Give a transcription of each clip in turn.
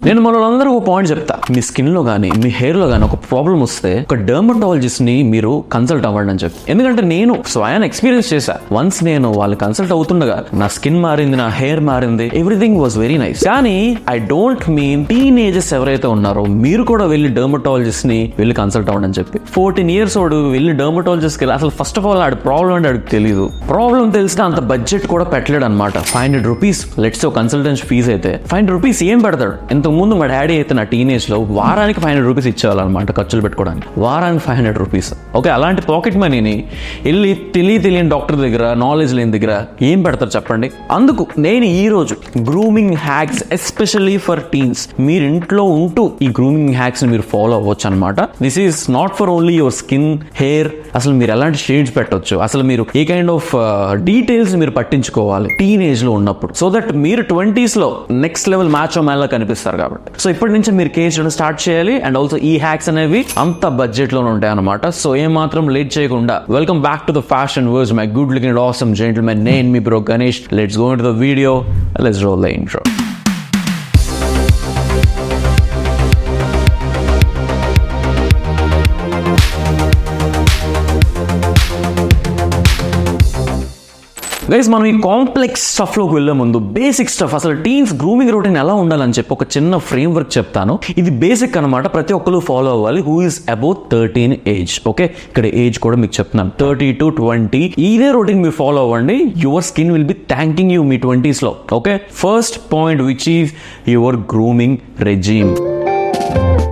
నేను మనోళ్ళందరూ ఒక పాయింట్ చెప్తా, మీ స్కిన్ లో కానీ మీ హెయిర్ లో కానీ ఒక ప్రాబ్లం వస్తే ఒక డర్మటాలజిస్ట్ ని మీరు కన్సల్ట్ అవ్వండి అని చెప్పి. ఎందుకంటే నేను స్వయం ఎక్స్పీరియన్స్ చేశా. వన్స్ నేను వాళ్ళు కన్సల్ట్ అవుతుండగా నా స్కిన్ మారింది, నా హెయిర్ మారింది, ఎవ్రీథింగ్ వాజ్ వెరీ నైస్. కానీ ఐ డోంట్ మీన్ టీనేజర్స్ ఎవరైతే ఉన్నారో మీరు కూడా వెళ్ళి డర్మటాలజిస్ట్ ని వెళ్ళి కన్సల్ట్ అవ్వండి అని చెప్పి. 14 years వాడు వెళ్ళి డర్మటాలజిస్ట్ కి అసలు ఫస్ట్ ఆఫ్ ఆల్ ఆడు ప్రాబ్లం అంటే ఆడికి తెలియదు. ప్రాబ్లం తెలిసినా అంత బడ్జెట్ కూడా పెట్టలేడు అనమాట. 500 rupees లెట్స్ కన్సల్టెన్సీ ఫీజ్ అయితే 500 rupees ఏం పెడతాడు? ఇంతకు ముందు మా డాడీ అయితే నా టీనేజ్ లో వారానికి 500 rupees ఇచ్చేవాళ్ళనమాట ఖర్చులు పెట్టుకోవడానికి. వారానికి 500 rupees. ఓకే, అలాంటి పాకెట్ మనీని వెళ్ళి తెలియని డాక్టర్ దగ్గర, నాలెడ్జ్ లేని దగ్గర ఏం పెడతారు చెప్పండి? అందుకు నేను ఈ రోజు grooming hacks especially for teens, మీరు ఇంట్లో ఉంటూ ఈ గ్రూమింగ్ హ్యాక్స్ ని మీరు ఫాలో అవ్వచ్చు అనమాట. This is not for only your skin, hair, అసలు మీరు ఎలాంటి షేడ్స్ పెట్టవచ్చు, అసలు మీరు ఏ కైండ్ ఆఫ్ డీటెయిల్స్ మీరు పట్టించుకోవాలి టీనేజ్ లో ఉన్నప్పుడు, సో దట్ మీరు 20s లో నెక్స్ట్ లెవెల్ మ్యాచ్ మ్యాన్లా కనిపిస్తారు కాబట్టి. సో ఇప్పటి నుంచి మీరు కేర్ చేయడం స్టార్ట్ చేయాలి. అండ్ ఆల్సో ఈ హ్యాక్స్ అనేవి అంత బడ్జెట్ లోనే ఉంటాయి అనమాట. సో ఏం మాత్రం లేట్ చేయకుండా welcome back to the fashion words my good looking awesome gentlemen. నేను మీ bro Ganesh. Let's go into the video. Let's roll the intro. Guys, మనం ఈ కాంప్లెక్స్ స్టఫ్ లోకి వెళ్లే ముందు బేసిక్ స్టఫ్, అసలు టీన్స్ గ్రూమింగ్ రొటీన్ ఎలా ఉండాలని చెప్పి ఒక చిన్న ఫ్రేమ్ వర్క్ చెప్తాను. ఇది బేసిక్ అనమాట, ప్రతి ఒక్కరు ఫాలో అవ్వాలి who is about 13 age. Okay, ఇక్కడ ఏజ్ కూడా మీకు చెప్తున్నాను, 30 to 20. ఇదే రొటీన్ మీరు ఫాలో అవ్వండి. Your skin will be thanking you me 20s లో. Okay, first point which is your grooming regime.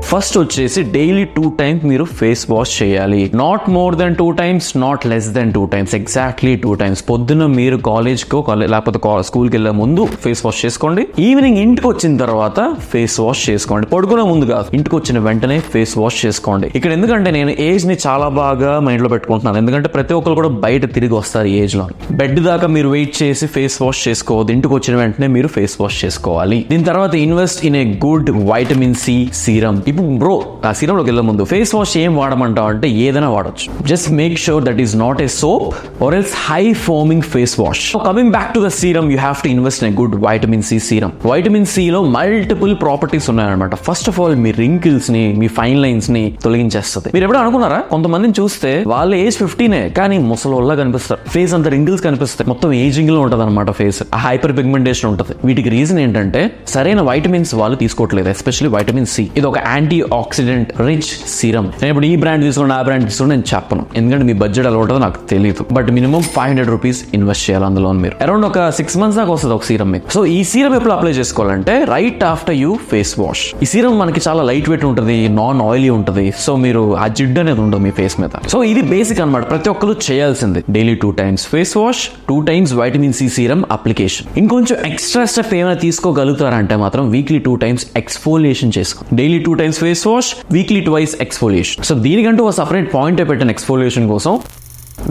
First వచ్చేసి డైలీ 2 times మీరు ఫేస్ వాష్ చేయాలి. Not more than 2 times, not less than 2 times, exactly 2 times. పొద్దున్న మీరు కాలేజ్కో లేకపోతే స్కూల్కి వెళ్ళే ముందు ఫేస్ వాష్ చేసుకోండి. ఈవినింగ్ ఇంటికి వచ్చిన తర్వాత ఫేస్ వాష్ చేసుకోండి. పడుకునే ముందు కాదు, ఇంటికి వచ్చిన వెంటనే ఫేస్ వాష్ చేసుకోండి. ఇక్కడ ఎందుకంటే నేను ఏజ్ ని చాలా బాగా మైండ్ లో పెట్టుకుంటున్నాను. ఎందుకంటే ప్రతి ఒక్కరు కూడా బయట తిరిగి వస్తారు ఈ ఏజ్ లో. బెడ్ దాకా మీరు వెయిట్ చేసి ఫేస్ వాష్ చేసుకోవద్దు. ఇంటికి వచ్చిన వెంటనే మీరు ఫేస్ వాష్ చేసుకోవాలి. దీని తర్వాత invest in a good vitamin C serum. ఇప్పుడు బ్రో, ఆ సీరంలోకి వెళ్ళే ముందు ఫేస్ వాష్ ఏం వాడమంటావు అంటే ఏదైనా వాడచ్చు. Just make sure that is not a soap or else high foaming face wash. Coming back to the serum, you have to invest in good vitamin C serum. Vitamin C లో multiple properties ఉన్నాయన్నమాట. First of all మీ wrinkles ని, మీ fine lines ని తొలగించేస్తుంది. మీరు ఎప్పుడో అనుకున్నారా, కొంతమందిని చూస్తే వాళ్ళ ఏజ్ 15 కానీ ముసలోళ్ళ కనిపిస్తారు. ఫేస్ అంతా రింకిల్స్ కనిపిస్తాయి. మొత్తం ఏజింగ్ లో ఉంటది అనమాట ఫేస్. హైపర్ పిగ్మెంటేషన్ ఉంటుంది. వీటికి రీజన్ ఏంటంటే సరైన వైటమిన్స్ వాళ్ళు తీసుకోవట్లేదు, ఎస్పెషల్లీ వైటమిన్ సి. ఇది ఒక యాంటీ ఆక్సిడెంట్ రిచ్ సీరం. నేను ఇప్పుడు ఈ బ్రాండ్ తీసుకోండి, ఆ బ్రాండ్ తీసుకోండి నేను చెప్పను, ఎందుకంటే మీ బడ్జెట్ ఎలా ఉంటుందో నాకు తెలియదు. బట్ మినిమం 500 rupees ఇన్వెస్ట్ చేయాలి అందులో. మీరు అరౌండ్ ఒక 6 months దాకా వస్తుంది ఒక సీరం మీకు. సో ఈ సీరం ఎప్పుడు అప్లై చేసుకోవాలంటే right after you face wash. ఈ సీరం మనకి చాలా లైట్ వెయిట్ ఉంటుంది, నాన్ ఆయిలీ ఉంటుంది. సో మీరు ఆ జిడ్డు అనేది ఉండదు మీ ఫేస్ మీద. సో ఇది బేసిక్ అనమాట, ప్రతి ఒక్కరు చేయాల్సింది. Daily 2 times face wash, 2 times vitamin C serum application. ఇంకొంచెం ఎక్స్ట్రా స్టెప్ ఏమైనా తీసుకోగలుగుతారంటే మాత్రం వీక్లీ 2 times ఎక్స్ఫోలియేషన్ చేసుకో. Daily 2 times face wash, weekly 2 exfoliation. So దీనికంటూ ఒక సపరేట్ పాయింట్ పెట్టాను ఎక్స్ఫోలియేషన్ కోసం,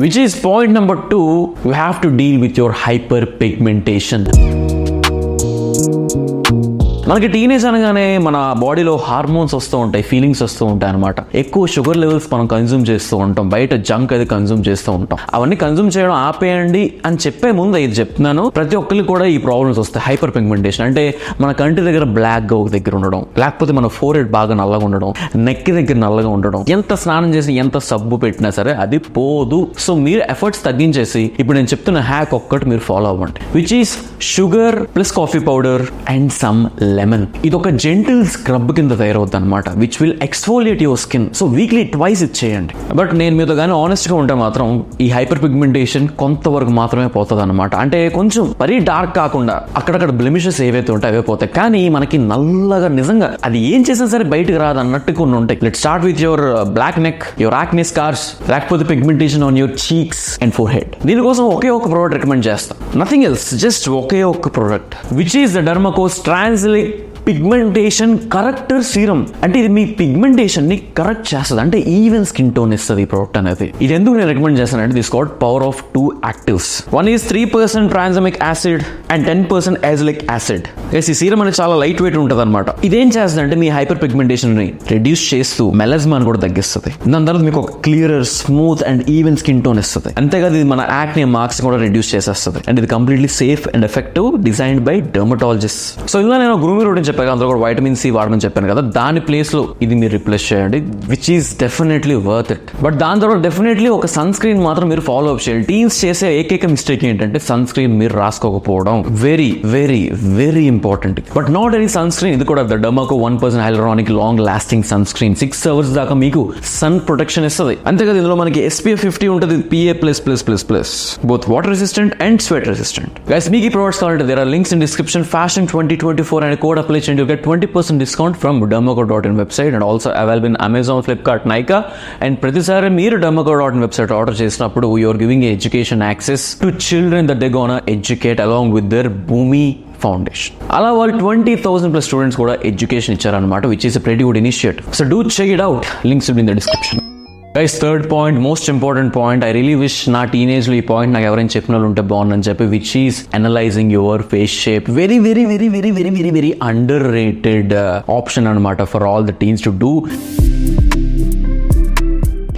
which is point number 2. You have to deal with your hyperpigmentation. మనకి టీనేజ్ అనగానే మన బాడీలో హార్మోన్స్ వస్తూ ఉంటాయి, ఫీలింగ్స్ వస్తూ ఉంటాయి అనమాట. ఎక్కువ షుగర్ లెవెల్స్ మనం కన్జ్యూమ్ చేస్తూ ఉంటాం, బయట జంక్ అది కన్జ్యూమ్ చేస్తూ ఉంటాం. అవన్నీ కన్జ్యూమ్ చేయడం ఆపేయండి అని చెప్పే ముందు ఇది చెప్తున్నాను, ప్రతి ఒక్కరికి కూడా ఈ ప్రాబ్లమ్స్ వస్తాయి. హైపర్ పిగ్మెంటేషన్ అంటే మన కంటి దగ్గర బ్లాక్ గా ఒక దగ్గర ఉండడం, లేకపోతే మన ఫోర్ హెడ్ బాగా నల్లగా ఉండడం, నెక్ దగ్గర నల్లగా ఉండడం. ఎంత స్నానం చేసి ఎంత సబ్బు పెట్టినా సరే అది పోదు. సో మీరు ఎఫర్ట్స్ తగ్గించేసి ఇప్పుడు నేను చెప్తున్న హ్యాక్ ఒక్కటి మీరు ఫాలో అవ్వండి, which is sugar plus coffee powder and some lemon. ఇది ఒక జెంటిల్ స్క్రబ్ కింద తయారవుతుంది అనమాట, which will exfoliate your skin. So weekly 2 ఇది చేయండి. బట్ నేను మీతో కానీ ఆనెస్ట్ గా ఉంటే మాత్రం ఈ హైపర్ పిగ్మెంటేషన్ కొంతవరకు మాత్రమే పోతుంది అనమాట. అంటే కొంచెం మరీ డార్క్ కాకుండా అక్కడక్కడ బ్లెమిషెస్ ఏవైతే ఉంటాయి అవే పోతాయి, కానీ మనకి నల్లగా నిజంగా అది ఏం చేసినా సరే బయటకు రాదు అన్నట్టు కొన్ని ఉంటాయి. Let start with your black neck, your acne scars, లేకపోతే pigmentation on your cheeks and forehead. దీనికోసం ఒకే ఒక ప్రోడక్ట్ రికమెండ్ చేస్తాను, నథింగ్ ఎల్స్, జస్ట్ ఒకే ఒక product, which is the Dermaco tranexamic pigmentation corrector serum. అంటే ఇది మీ పిగ్మెంటేషన్ ని కరెక్ట్ చేస్తుంది, అంటే ఈవెన్ స్కిన్ టోన్ ఇస్తుంది ఈ ప్రోడక్ట్ అనేది. ఇది ఎందుకు నేను రికమెండ్ చేస్తానంటే this called power of 2 actives. One is 3% tranexamic acid and 10% azelaic acid. ఈ సీరం అనేది చాలా లైట్ వెయిట్ ఉంటుంది అనమాట. ఇదేం చేస్తుంది అంటే మీ హైపర్ పిగ్మెంటేషన్ ని రెడ్యూస్ చేస్తూ మెలస్మాని కూడా తగ్గిస్తుంది. దాని తర్వాత మీకు ఒక clearer, smooth and even skin tone ఇస్తుంది. అంతేకాదు ఇది మన యాక్నే మార్క్స్ కూడా రెడ్యూస్ చేసేస్తుంది. అండ్ ఇది completely safe and effective, designed by dermatologist. So ఇలా నేను గ్రూమింగ్ రొటీన్ చెప్పాను, అందులో కూడా వైటమిన్ సి వాడమని చెప్పాను కదా, దాని ప్లేస్ లో ఇది మీరు రిప్లేస్ చేయండి, which is definitely worth it. But దాని తర్వాత డెఫినెట్లీ ఒక సన్ స్క్రీన్ మాత్రం మీరు ఫాలో అప్ చేయాలి. టీన్స్ చేసే ఏకైక మిస్టేక్ ఏంటంటే సన్ స్క్రీన్ మీరు రాసుకోకపోవడం. Very very very important. But not any sunscreen, ఇది కూడా Dermaco 1% hyaluronic long lasting sunscreen 6 hours దాకా మీకు సన్ ప్రొటెక్షన్ ఇస్తుంది. అంతేకాదు ఇందులో మనకి SPF 50 ఉంటుంది, PA++++, both water resistant and sweat resistant. Guys మీకు ఈ ప్రొడక్ట్స్ కావాలంటే there are links in description. Fashion 2024 and code apply and you get 20% discount from dermaco.in website and also available in Amazon, Flipkart, Nykaa. And ప్రతిసారి మీరు dermaco.in website order చేసినప్పుడు you are giving education access to children that they're gonna educate along with their Bhumi foundation. అలా వాళ్ళు 20,000+ students కూడా education ఇచ్చారనమాట, which is a pretty good initiative. So do check it out, links in the description. Guys third point, most important point, I really wish నా teenage లో ఈ point నాకు ఎవరైనా చెప్పిన వాళ్ళు ఉంటే బాగుందని చెప్పి, which is analysing your face shape. Very very very very very very very underrated option అనమాట for all the teens to do.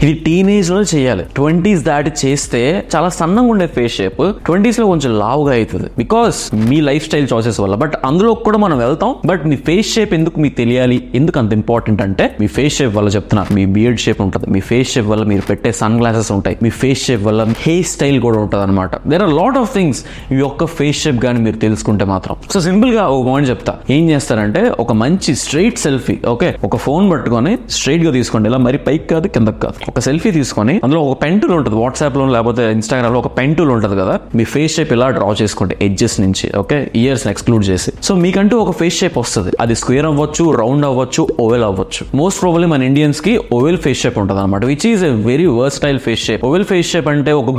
ఇది టీనేజ్ లో చేయాలి. 20s దాటి చేస్తే చాలా సన్నంగా ఉండే ఫేస్ షేప్ 20s లో కొంచెం లావుగా అవుతుంది, because me life style choices వల్ల. బట్ అందులో కూడా మనం వెళ్తాం. బట్ మీ ఫేస్ షేప్ ఎందుకు మీకు తెలియాలి, ఎందుకు అంత ఇంపార్టెంట్ అంటే, మీ ఫేస్ షేప్ వల్ల చెప్తున్నా, మీ బియర్డ్ షేప్ ఉంటుంది, మీ ఫేస్ షేప్ వల్ల మీరు పెట్టే సన్ గ్లాసెస్ ఉంటాయి, మీ ఫేస్ షేప్ వల్ల హెయిర్ స్టైల్ కూడా ఉంటుంది అనమాట. There are lot of things ఈ యొక్క ఫేస్ షేప్ కానీ మీరు తెలుసుకుంటే మాత్రం. సో సింపుల్ గా ఒక పాయింట్ చెప్తా. ఏం చేస్తారంటే, ఒక మంచి స్ట్రైట్ సెల్ఫీ, ఓకే, ఒక ఫోన్ పట్టుకొని స్ట్రైట్ గా తీసుకోండి, ఇలా మరి పైకి కాదు కిందకి కాదు. ఒక సెల్ఫీ తీసుకొని అందులో ఒక పెన్ టూల్ ఉంటుంది, వాట్సాప్ లో లేకపోతే ఇన్స్టాగ్రామ్ లో ఒక పెన్ టూల్ ఉంటుంది కదా, మీ ఫేస్ షేప్ ఇలా డ్రా చేసుకోండి ఎడ్జెస్ నుంచి, ఓకే, ఇయర్స్ ఎక్స్క్లూడ్ చేసి. సో మీకంటూ ఒక ఫేస్ షేప్ వస్తుంది. అది స్క్వేర్ అవ్వచ్చు, రౌండ్ అవ్వచ్చు, ఓవెల్ అవ్వచ్చు. మోస్ట్ ప్రాబబ్లీ మన ఇండియన్స్ కి ఓవెల్ ఫేస్ షేప్ ఉంటుంది అనమాట, which is a very versatile face shape. Oval face shape అంటే ఒక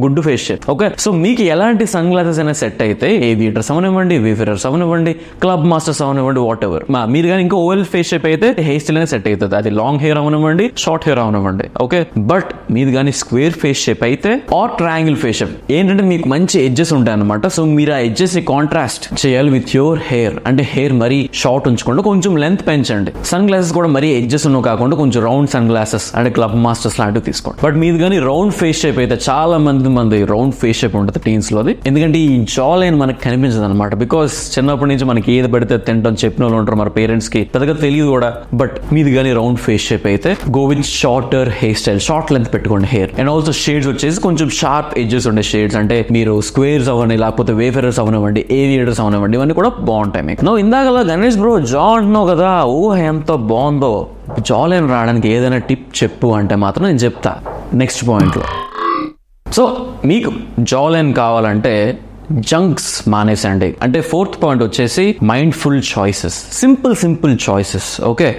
గుడ్డు ఫేస్ షేప్, ఓకే. సో మీకు ఎలాంటి సన్ గ్లాసెస్ అయినా సెట్ అయితే, ఏవియేటర్స్ అవనివ్వండి, వేఫరర్స్ అవనివ్వండి, క్లబ్ మాస్టర్స్ అవనివ్వండి, వాట్ ఎవర్. మీరు కానీ ఇంకా ఓవెల్ ఫేస్ షేప్ అయితే హెయిర్ స్టైల్ అనేది సెట్ అవుతుంది. అది లాంగ్ హెయిర్ అవనివ్వండి, షార్ట్ హెయిర్ అవనివ్వండి, ఓకే. బట్ మీది కానీ స్క్వేర్ ఫేస్ షేప్ అయితే ఆర్ ట్రయాంగిల్ ఫేస్ షేప్ ఏంటంటే మీకు మంచి ఎడ్జెస్ ఉంటాయి అనమాట. సో మీరు ఆ ఎడ్జెస్ ని కాంట్రాస్ట్ చేయాలి విత్ యువర్ హెయిర్. అంటే హెయిర్ మరీ షార్ట్ ఉంచుకోండి, కొంచెం లెంత్ పెంచండి. సన్ గ్లాసెస్ కూడా మరీ ఎడ్జెస్ ఉన్నవి కాకుండా కొంచెం రౌండ్ సన్ గ్లాసెస్ అంటే క్లబ్ మాస్టర్స్ లాంటివి తీసుకోండి. బట్ మీది కానీ రౌండ్ ఫేస్ షేప్ అయితే, చాలా మంది రౌండ్ ఫేస్ షేప్ ఉంటుంది టీన్స్ లోది. ఎందుకంటే ఈ జా లైన్ మనకి కనిపించదు అనమాట, బికాస్ చిన్నప్పటి నుంచి మనకి ఏది పడితే తింటాం చెప్పిన వాళ్ళు ఉంటారు, మన పేరెంట్స్ కి పెద్దగా తెలియదు కూడా. బట్ మీది కానీ రౌండ్ ఫేస్ షేప్ అయితే go with shorter hair style, short length పెట్టుకోండి హెయిర్. అండ్ ఆల్సో షేడ్స్ వచ్చేసి కొంచెం షార్ప్ ఎడ్జెస్ ఉండే షేడ్స్, అంటే మీరు స్క్వేర్స్ అవని లేకపోతే వేఫరర్స్ అవనివ్వండి, ఏవియేటర్స్ అవనివ్వండి, ఇవన్నీ కూడా బాగుంటాయి మీకు. నువ్వు ఇందాక గణేష్ బ్రో జా అంటున్నావు కదా, ఊహ ఎంత బాగుందో. జా లైన్ రావడానికి ఏదైనా టిప్ చెప్పు అంటే మాత్రం నేను చెప్తా నెక్స్ట్ పాయింట్ లో. సో మీకు జా లైన్ కావాలంటే జంక్స్ మానేసండి. అంటే ఫోర్త్ పాయింట్ వచ్చేసి mindful choices, simple choices, okay.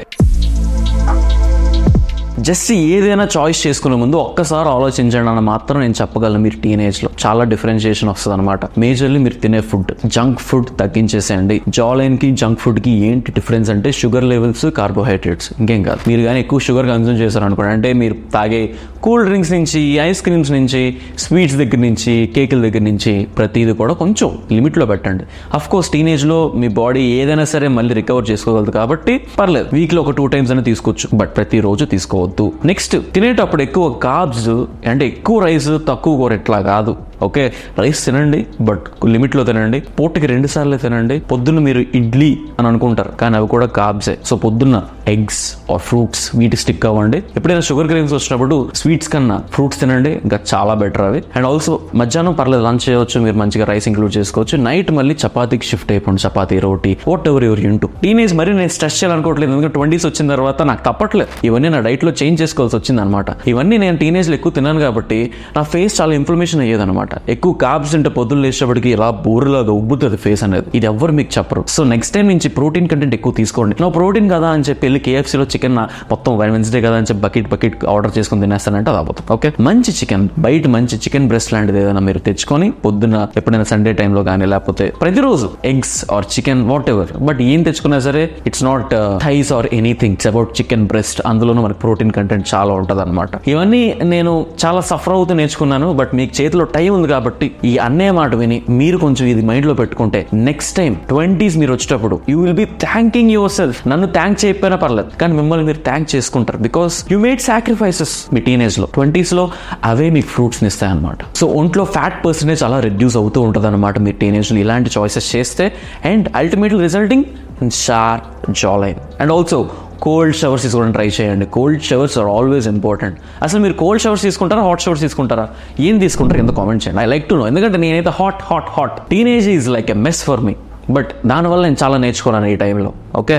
Just ఏదైనా చాయిస్ చేసుకునే ముందు ఒక్కసారి ఆలోచించండి అని మాత్రం నేను చెప్పగలను. మీరు టీనేజ్ లో చాలా డిఫరెన్షియేషన్ వస్తుంది అనమాట. మేజర్లీ మీరు తినే food, junk food తగ్గించేసేయండి. Jaw line కి జంక్ ఫుడ్ కి ఏంటి డిఫరెన్స్ అంటే షుగర్ లెవెల్స్, కార్బోహైడ్రేట్స్, ఇంకేం కాదు. మీరు కానీ ఎక్కువ షుగర్ కన్సూమ్ చేశారు అనుకోండి, అంటే మీరు తాగే కూల్ డ్రింక్స్ నుంచి, ఐస్ క్రీమ్స్ నుంచి, స్వీట్స్ దగ్గర నుంచి, కేకుల దగ్గర నుంచి ప్రతిదీ కూడా కొంచెం లిమిట్ లో పెట్టండి. అఫ్ కోర్స్ టీనేజ్ లో మీ బాడీ ఏదైనా సరే మళ్ళీ రికవర్ చేసుకోగలదు కాబట్టి పర్లేదు, వీక్ లో ఒక 2 times అయినా తీసుకోవచ్చు, బట్ ప్రతిరోజు తీసుకోవద్దు. నెక్స్ట్, తినేటప్పుడు ఎక్కువ కార్బ్స్ అంటే ఎక్కువ రైస్ తక్కువ కూర ఇట్లా కాదు, ఓకే. రైస్ తినండి, బట్ లిమిట్ లో తినండి. పూటకి 2 సార్లు తినండి. పొద్దున్న మీరు ఇడ్లీ అని అనుకుంటారు, కానీ అవి కూడా కార్బ్సే. సో పొద్దున్న ఎగ్స్ ఆర్ ఫ్రూట్స్ వీటి స్టిక్ అవ్వండి. ఎప్పుడైనా షుగర్ క్రేవింగ్స్ వచ్చినప్పుడు స్వీట్స్ కన్నా ఫ్రూట్స్ తినండి, ఇంకా చాలా బెటర్ అవి. అండ్ ఆల్సో మధ్యాహ్నం పర్లేదు లంచ్ చేయవచ్చు, మీరు మంచిగా రైస్ ఇంక్లూడ్ చేసుకోవచ్చు. నైట్ మళ్ళీ చపాతీకి షిఫ్ట్ అయిపోండి, చపాతీ, రోటీ, whatever your into. Teenage మరి నేను స్ట్రెస్ చేయాలనుకోవట్లేదు, ఎందుకంటే 20s వచ్చిన తర్వాత నాకు తప్పట్లేదు, ఇవన్నీ నా డైట్ లో చేంజ్ చేసుకోవాల్సి వచ్చింది అనమాట. ఇవన్నీ నేను టీనేజ్ లో ఎక్కువ తిన్నాను కాబట్టి నా ఫేస్ చాలా ఇన్ఫ్లమేషన్ అయ్యేది అనమాట. ఎక్కువ కార్బ్స్ తింటే పొద్దున్న లేచేటప్పటికి ఇలా బోరులాగా ఉబ్బుతుంది ఫేస్ అనేది. ఇది ఎవ్వరు మీకు చెప్పరు. సో నెక్స్ట్ టైం నుంచి ప్రోటీన్ కంటెంట్ ఎక్కువ తీసుకోండి. నా ప్రోటీన్ కదా అని చెప్పి వెళ్ళి KFC లో చికెన్ మొత్తం వెన్స్డే కదా అని చెప్పి బకెట్ ఆర్డర్ చేసుకుని తినేస్తానంటే అది అవ్వదు, ఓకే. మంచి చికెన్, బయట మంచి చికెన్ బ్రెస్ట్ లాంటిది ఏదైనా మీరు తెచ్చుకొని పొద్దున్న ఎప్పుడైనా సండే టైంలో కానీ లేకపోతే ప్రతిరోజు eggs or chicken what ever, but ఏం తెచ్చుకున్నా సరే it's not thighs or anything, it's about chicken breast. అందులోనూ మనకి ప్రోటీన్ కంటెంట్ చాలా ఉంటుంది అనమాట. ఇవన్నీ నేను చాలా సఫర్ అవుతూ నేర్చుకున్నాను, బట్ మీకు చేతిలో టైం ఉంది కాబట్టి ఈ అన్నే మాట విని మీరు కొంచెం ఇది మైండ్లో పెట్టుకుంటే నెక్స్ట్ టైం 20s మీరు వచ్చేటప్పుడు you will be thanking yourself. నన్ను థ్యాంక్ చేయకపోయినా పర్లేదు, కానీ మిమ్మల్ని మీరు థ్యాంక్ చేసుకుంటారు. బికాస్ యూ మేడ్ సాక్రిఫైసెస్ మీ టీనేజ్లో. 20sలో అవే మీకు ఫ్రూట్స్ని ఇస్తాయి అనమాట. సో ఒంట్లో ఫ్యాట్ పర్సెంటేజ్ అలా రెడ్యూస్ అవుతూ ఉంటుంది అనమాట మీరు టీనేజ్లో ఇలాంటి చాయిసెస్ చేస్తే. And ultimately resulting in sharp jawline. And also cold showers తీసుకోవడం ట్రై చేయండి. Cold showers are always important. అసలు మీరు కోల్డ్ షవర్స్ తీసుకుంటారా, హాట్ షవర్స్ తీసుకుంటారా, ఏం తీసుకుంటారు కింద కామెంట్ చేయండి. I like to know. ఎందుకంటే నేనైతే hot teenage is like a mess for me. But దానివల్ల నేను చాలా నేర్చుకున్నాను ఈ టైంలో. Okay,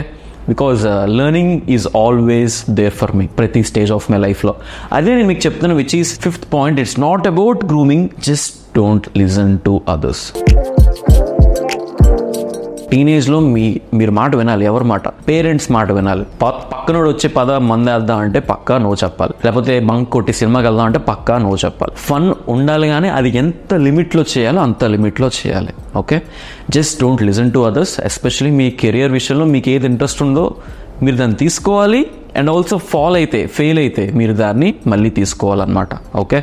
because learning is always there for me ప్రతి స్టేజ్ ఆఫ్ మై లైఫ్లో. అదే నేను మీకు చెప్తాను, which is 5th point. It's not about grooming, just don't listen to others. టీనేజ్లో మీరు మాట వినాలి. ఎవరి మాట? పేరెంట్స్ మాట వినాలి. పక్కనోడు వచ్చి మందేద్దాం అంటే పక్కా నో చెప్పాలి. లేకపోతే బంక్ కొట్టి సినిమాకి వెళ్దాం అంటే పక్కా నో చెప్పాలి. ఫన్ ఉండాలి, కానీ అది ఎంత లిమిట్లో చేయాలో అంత లిమిట్లో చేయాలి. Okay, just don't listen to others. Especially me career విషయంలో మీకు ఏది ఇంట్రెస్ట్ ఉందో మీరు దాన్ని తీసుకోవాలి. అండ్ ఆల్సో ఫెయిల్ అయితే మీరు దాన్ని మళ్ళీ తీసుకోవాలన్నమాట. ఓకే,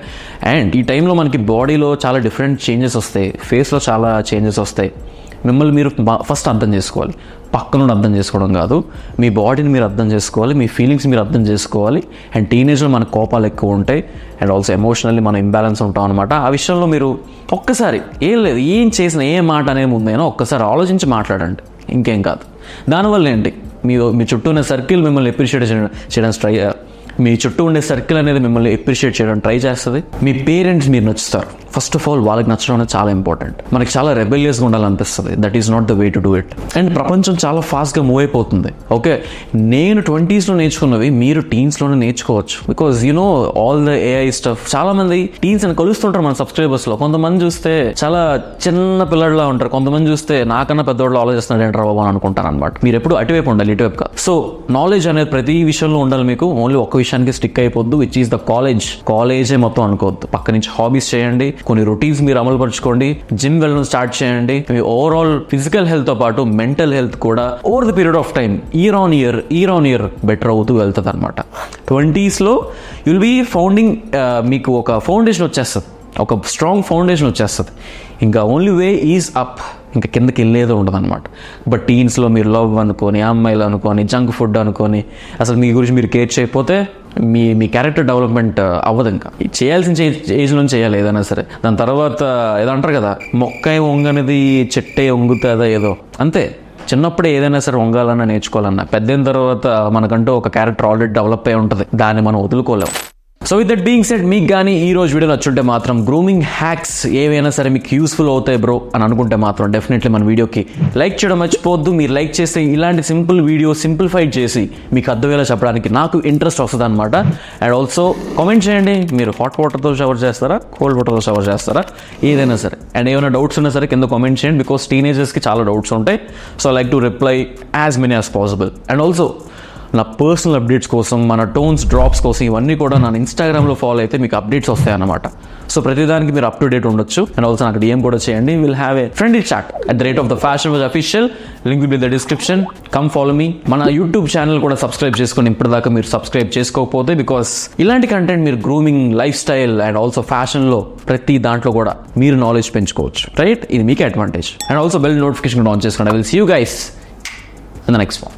అండ్ ఈ టైంలో మనకి బాడీలో చాలా డిఫరెంట్ చేంజెస్ వస్తాయి, ఫేస్లో చాలా చేంజెస్ వస్తాయి. మిమ్మల్ని మీరు ఫస్ట్ అర్థం చేసుకోవాలి. పక్కన అర్థం చేసుకోవడం కాదు, మీ బాడీని మీరు అర్థం చేసుకోవాలి, మీ ఫీలింగ్స్ మీరు అర్థం చేసుకోవాలి. అండ్ టీనేజ్లో మనకు కోపాలు ఎక్కువ ఉంటాయి. అండ్ ఆల్సో ఎమోషనల్లీ మనం ఇంబ్యాలెన్స్ ఉంటాం అనమాట. ఆ విషయంలో మీరు ఒక్కసారి ఏం చేసిన ఏ మాట అనేది ఉందైనా ఒక్కసారి ఆలోచించి మాట్లాడండి, ఇంకేం కాదు. దానివల్ల ఏంటి, మీ చుట్టూ ఉన్న సర్కిల్ మిమ్మల్ని అప్రిషియేట్ చేయడం మీ చుట్టూ ఉండే సర్కిల్ అనేది మిమ్మల్ని అప్రిషియేట్ చేయడం ట్రై చేస్తుంది. మీ పేరెంట్స్ మీరు నచ్చుతారు. ఫస్ట్ ఆఫ్ ఆల్ వాళ్ళకి నచ్చడం అనేది చాలా ఇంపార్టెంట్. మనకి చాలా రెబెలియస్గా ఉండాలనిపిస్తుంది. That is not the way to do it. And ప్రపంచం చాలా ఫాస్ట్గా మూవ్ అయిపోతుంది. ఓకే, నేను 20sలో నేర్చుకున్నవి మీరు టీన్స్లోనే నేర్చుకోవచ్చు. Because you know all the AI stuff. చాలా మంది టీన్స్ అని కలుస్తుంటారు మన సబ్స్క్రైబర్స్లో. కొంతమంది చూస్తే చాలా చిన్న పిల్లడిలా ఉంటారు, కొంతమంది చూస్తే నాకన్నా పెద్దవాళ్ళు ఆలోచిస్తున్నాడు ఏంట్రా బాబు అని అనుకుంటారు అనమాట. మీరు ఎప్పుడు అటువైపు ఉండాలి, ఇటువైపు కాదు. సో నాలెడ్జ్ అనేది ప్రతి విషయంలో ఉండాలి మీకు. ఓన్లీ ఒక్క విషయానికి స్టిక్ అయిపోద్దు, విచ్ ఈస్ ద కాలేజే మొత్తం అనుకోవద్దు. పక్క నుంచి హాబీస్ చేయండి, కొన్ని రొటీన్స్ మీరు అమలు పరచుకోండి, జిమ్ వెళ్ళడం స్టార్ట్ చేయండి. మీ ఓవరాల్ ఫిజికల్ హెల్త్ తో పాటు మెంటల్ హెల్త్ కూడా over the period of time year on year better అవుతూ వెళ్తుంది అనమాట. 20sలో యుల్ బీ ఫౌండింగ్, మీకు ఒక ఫౌండేషన్ వచ్చేస్తుంది, ఒక స్ట్రాంగ్ ఫౌండేషన్ వచ్చేస్తుంది. ఇంకా ఓన్లీ వే ఈజ్ అప్, ఇంకా కిందకి వెళ్ళేదో ఉండదు అనమాట. బట్ టీన్స్లో మీరు లవ్ అనుకొని, అమ్మాయిలు అనుకొని, జంక్ ఫుడ్ అనుకొని, అసలు మీ గురించి మీరు కేర్ చేయకపోతే మీ క్యారెక్టర్ డెవలప్మెంట్ అవ్వదు. ఇంకా చేయాల్సిన ఏజ్లో చేయాలి ఏదైనా సరే. దాని తర్వాత ఏదో అంటారు కదా, మొక్క వంగనేది చెట్టే వంగుతుందా ఏదో, అంతే. చిన్నప్పుడే ఏదైనా సరే వంగాలన్నా నేర్చుకోవాలన్నా, పెద్దయిన తర్వాత మనకంటూ ఒక క్యారెక్టర్ ఆల్రెడీ డెవలప్ అయి ఉంటుంది, దాన్ని మనం వదులుకోలేము. So with that being said, మీకు కానీ ఈ రోజు వీడియో నచ్చుంటే మాత్రం గ్రూమింగ్ హ్యాక్స్ ఏవైనా సరే మీకు యూస్ఫుల్ అవుతాయి బ్రో అని అనుకుంటే మాత్రం డెఫినెట్లీ మన వీడియోకి లైక్ చేయడం మర్చిపోవద్దు. మీరు లైక్ చేస్తే ఇలాంటి సింపుల్ వీడియో సింప్లిఫైడ్ చేసి మీకు అర్థమయ్యేలా చెప్పడానికి నాకు ఇంట్రెస్ట్ వస్తుంది అనమాట. అండ్ ఆల్సో కామెంట్ చేయండి, మీరు హాట్ వాటర్తో షవర్ చేస్తారా, కోల్డ్ వాటర్తో షవర్ చేస్తారా, ఏదైనా సరే. అండ్ ఏమైనా డౌట్స్ ఉన్నా సరే కింద కామెంట్ చేయండి, బికాస్ టీనేజర్స్కి చాలా డౌట్స్ ఉంటాయి. So I like to reply as many as possible. And also నా పర్సనల్ అప్డేట్స్ కోసం, మన టోన్స్ డ్రాప్స్ కోసం ఇవన్నీ కూడా నా ఇన్స్టాగ్రామ్లో ఫాలో అయితే మీకు అప్డేట్స్ వస్తాయి అన్నమాట. సో ప్రతిదానికి మీరు అప్ టు డేట్ ఉండొచ్చు. అండ్ ఆల్సో నాకు DM కూడా చేయండి. Will have a friendly chat @FashionWise official. Link will be the description. Come follow me. మన యూట్యూబ్ ఛానల్ కూడా సబ్స్క్రైబ్ చేసుకొని ఇప్పటిదాకా మీరు సబ్స్క్రైబ్ చేసుకోకపోతే, బికాస్ ఇలాంటి కంటెంట్ మీరు grooming, life style and also ఫ్యాషన్లో ప్రతి దాంట్లో కూడా మీరు నాలెడ్జ్ పెంచుకోవచ్చు, రైట్? ఇది మీకే advantage. And also bell notification కూడా ఆన్ చేసుకోండి. I will see you guys in the next one.